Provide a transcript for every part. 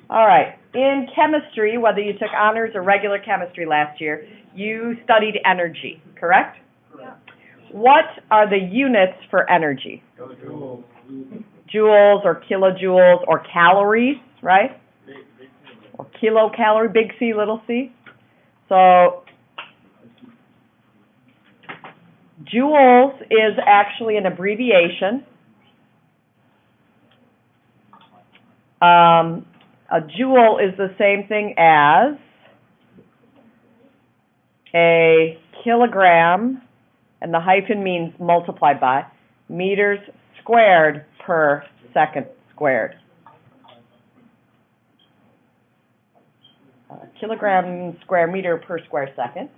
All right. In chemistry, whether you took honors or regular chemistry last year, you studied energy, correct? Yeah. What are the units for energy? Joules. Joules or kilojoules or calories, right? Or kilocalorie, big C, little c. So joules is actually an abbreviation. A joule is the same thing as a kilogram, and the hyphen means multiplied by, meters squared per second squared. Kilogram square meter per square second,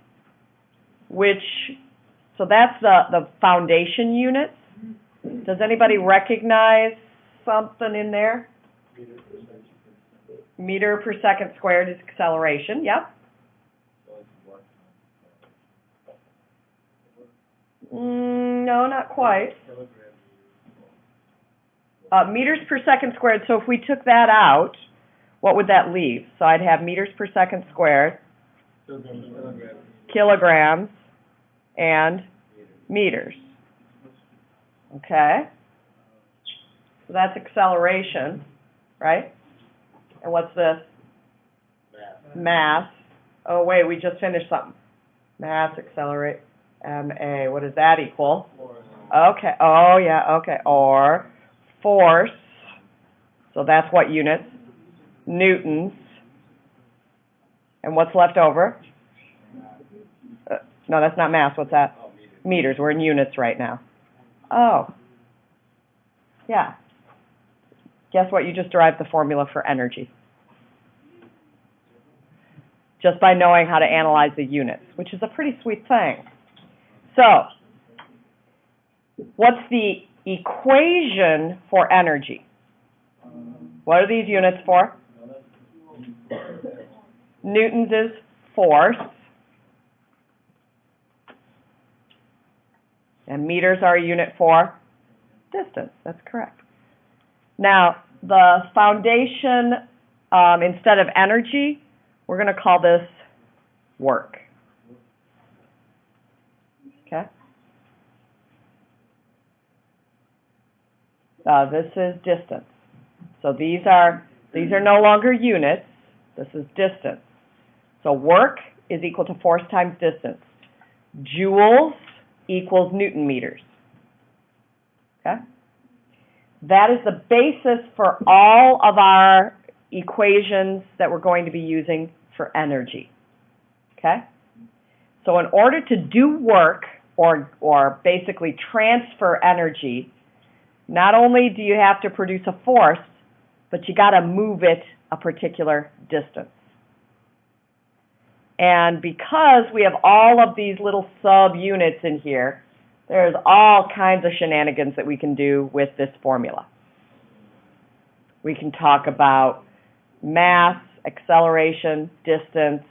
so that's the foundation units. Does anybody recognize something in there? Meter per second squared is acceleration, yep. No, not quite. Meters per second squared, so if we took that out, what would that leave? So I'd have meters per second squared, kilograms, and meters. Okay? So that's acceleration, right? And what's this? Mass. Oh, wait, we just finished something. Mass, accelerate, MA. What does that equal? Okay. Oh, yeah, okay. Or force. So that's what units? Newtons. And what's left over? No, that's not mass. What's that? Meters. We're in units right now. Oh. Yeah. Guess what? You just derived the formula for energy. Just by knowing how to analyze the units, which is a pretty sweet thing. So, what's the equation for energy? What are these units for? Newtons is force. And meters are a unit for distance. That's correct. Now, the foundation, instead of energy, we're going to call this work. Okay? This is distance. So these are no longer units. This is distance. So work is equal to force times distance. Joules equals Newton meters. Okay? That is the basis for all of our equations that we're going to be using for energy. Okay? So in order to do work, or basically transfer energy, not only do you have to produce a force, but you got to move it a particular distance. And because we have all of these little subunits in here, there's all kinds of shenanigans that we can do with this formula. We can talk about mass, acceleration, distance.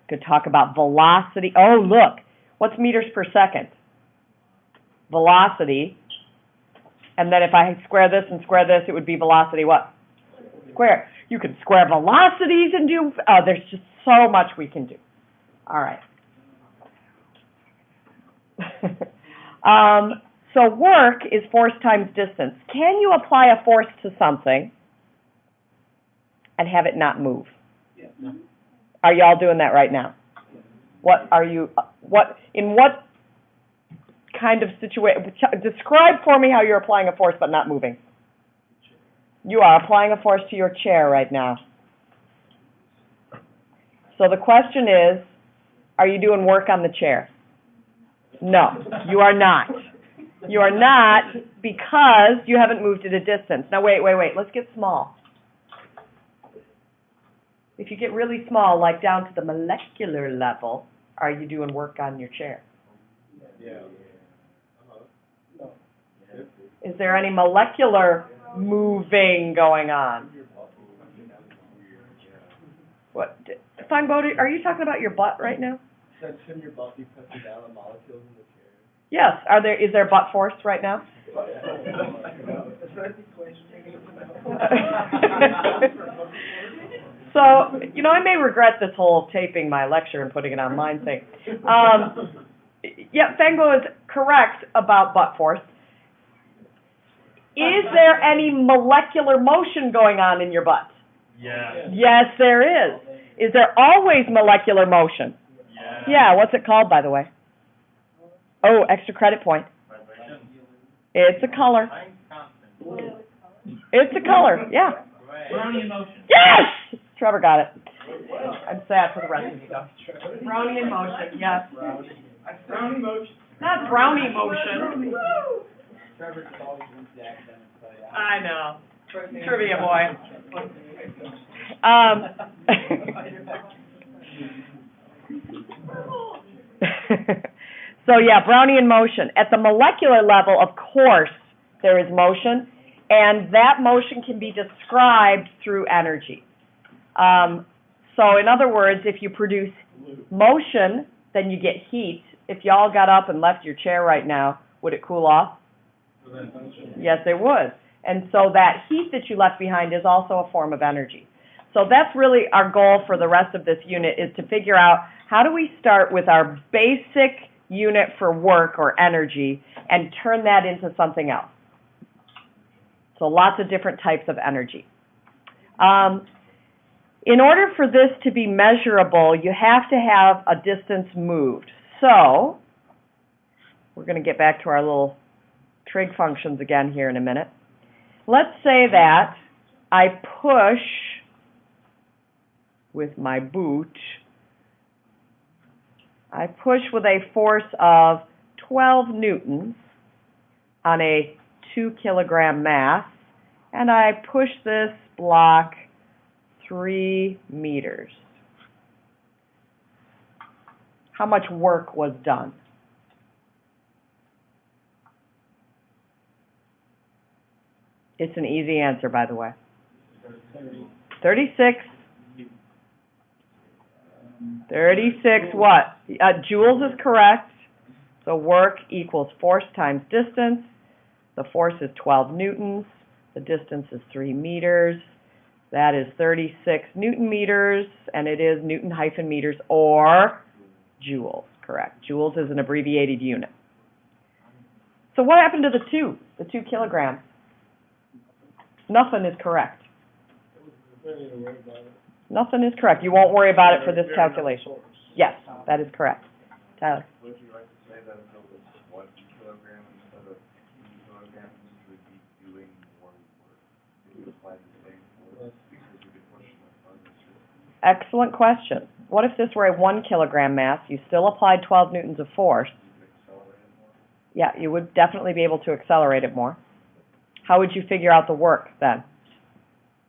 Could talk about velocity. Oh, look, what's meters per second? Velocity. And then if I square this and square this, it would be velocity what? Square. You can square velocities and do, there's just so much we can do. All right. So work is force times distance. Can you apply a force to something and have it not move? Yeah. Are you all doing that right now? In what kind of situation? Describe for me how you're applying a force but not moving. You are applying a force to your chair right now. So the question is, are you doing work on the chair? No, you are not. You are not, because you haven't moved it a distance. Now wait, let's get small. If you get really small, like down to the molecular level, are you doing work on your chair? Yeah. Is there any molecular moving going on? What? Feinbode, are you talking about your butt right now? Since in your butt, you press down on molecules in the chair. Yes. Is there butt force right now? So, you know, I may regret this whole taping my lecture and putting it online thing. Yeah, Fango is correct about butt force. Is there any molecular motion going on in your butt? Yeah. Yes, there is. Is there always molecular motion? Yeah. Yeah, what's it called, by the way? Oh, extra credit point. Vibration. It's a color. Time constant. It's a color, yeah. Brownian motion. Yes! Trevor got it. I'm sad for the rest of you, though. Brownian motion, yes. Brownie motion. Not brownie motion. Trevor's always wins the academic play. I know. Trivia boy. So yeah, Brownian motion. At the molecular level, of course, there is motion, and that motion can be described through energy. So in other words, if you produce motion, then you get heat. If y'all got up and left your chair right now, would it cool off? Yes, it would. And so that heat that you left behind is also a form of energy. So that's really our goal for the rest of this unit, is to figure out how do we start with our basic unit for work or energy and turn that into something else. So lots of different types of energy. In order for this to be measurable, you have to have a distance moved. So we're going to get back to our little trig functions again here in a minute. Let's say that I push with my boot. I push with a force of 12 newtons on a 2-kilogram mass, and I push this block 3 meters. How much work was done? It's an easy answer, by the way. 36. 36 what? Joules is correct. So work equals force times distance. The force is 12 newtons. The distance is 3 meters. That is 36 newton meters, and it is Newton-meters or joules, correct. Joules is an abbreviated unit. So what happened to the 2 kilograms? Nothing is correct. Nothing is correct. You won't worry about it for this calculation. Yes, that is correct. Tyler? Would you like to say that if it was 1 kilogram instead of 2 kilograms, you would be doing more work? If you applied the same force because you could push much farther through? Excellent question. What if this were a 1 kilogram mass? You still applied 12 newtons of force. You could accelerate it more? Yeah, you would definitely be able to accelerate it more. How would you figure out the work then?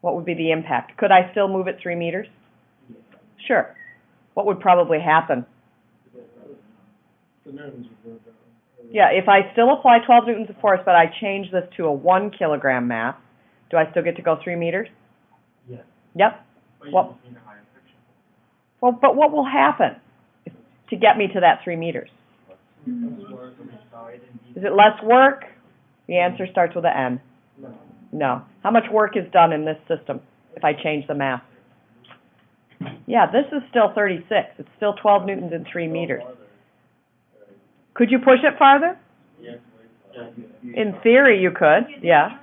What would be the impact? Could I still move it 3 meters? Sure. What would probably happen? Yeah, if I still apply 12 newtons of force, but I change this to a 1 kilogram mass, do I still get to go 3 meters? Yes. Yep. But you What? just need a higher friction. Well, but what will happen to get me to that 3 meters? Is it less work? The answer starts with an N. No. How much work is done in this system if I change the mass? Yeah, this is still 36. It's still 12 newtons and 3 meters. Could you push it farther? In theory, you could, yeah.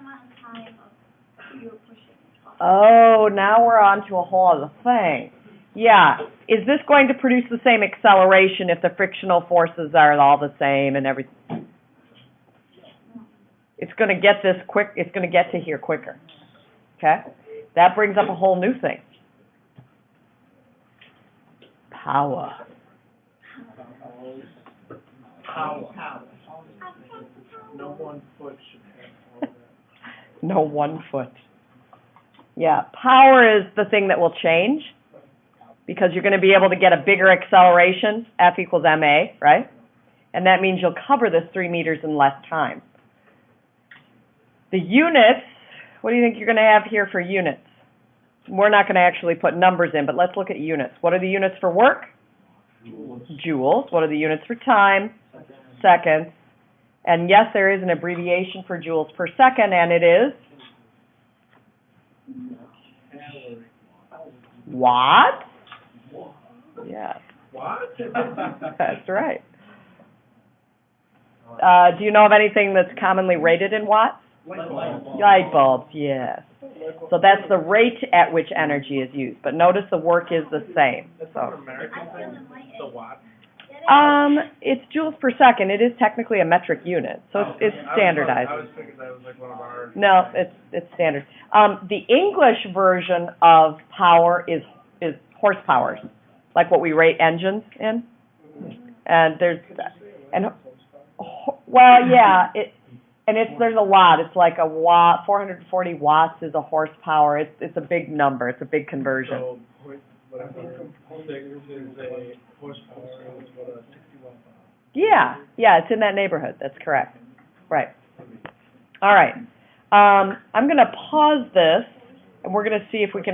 Oh, now we're on to a whole other thing. Yeah. Is this going to produce the same acceleration if the frictional forces are all the same and everything? It's going to get this quick. It's going to get to here quicker. Okay? That brings up a whole new thing. Power. No 1 foot should have all that. No 1 foot. Yeah, power is the thing that will change because you're going to be able to get a bigger acceleration, F equals ma, right? And that means you'll cover this 3 meters in less time. The units, what do you think you're going to have here for units? We're not going to actually put numbers in, but let's look at units. What are the units for work? Joules. What are the units for time? Seconds. And yes, there is an abbreviation for joules per second, and it is? Watts? Yes, What? that's right. Do you know of anything that's commonly rated in watts? Light bulbs, yes. So that's the rate at which energy is used, but notice the work is the same, That's so. an American thing, the watt. It's joules per second. It is technically a metric unit, so it's standardized. I was thinking that was like one of our. No, it's standard. The English version of power is horsepower, like what we rate engines in. And there's, and, well, yeah, there's a lot. It's like a watt, 440 watts is a horsepower. It's a big number. It's a big conversion. So, whatever, 6 is a horsepower, and it's what, a 61 power. Yeah, it's in that neighborhood. That's correct. Right. All right. I'm going to pause this, and we're going to see if we can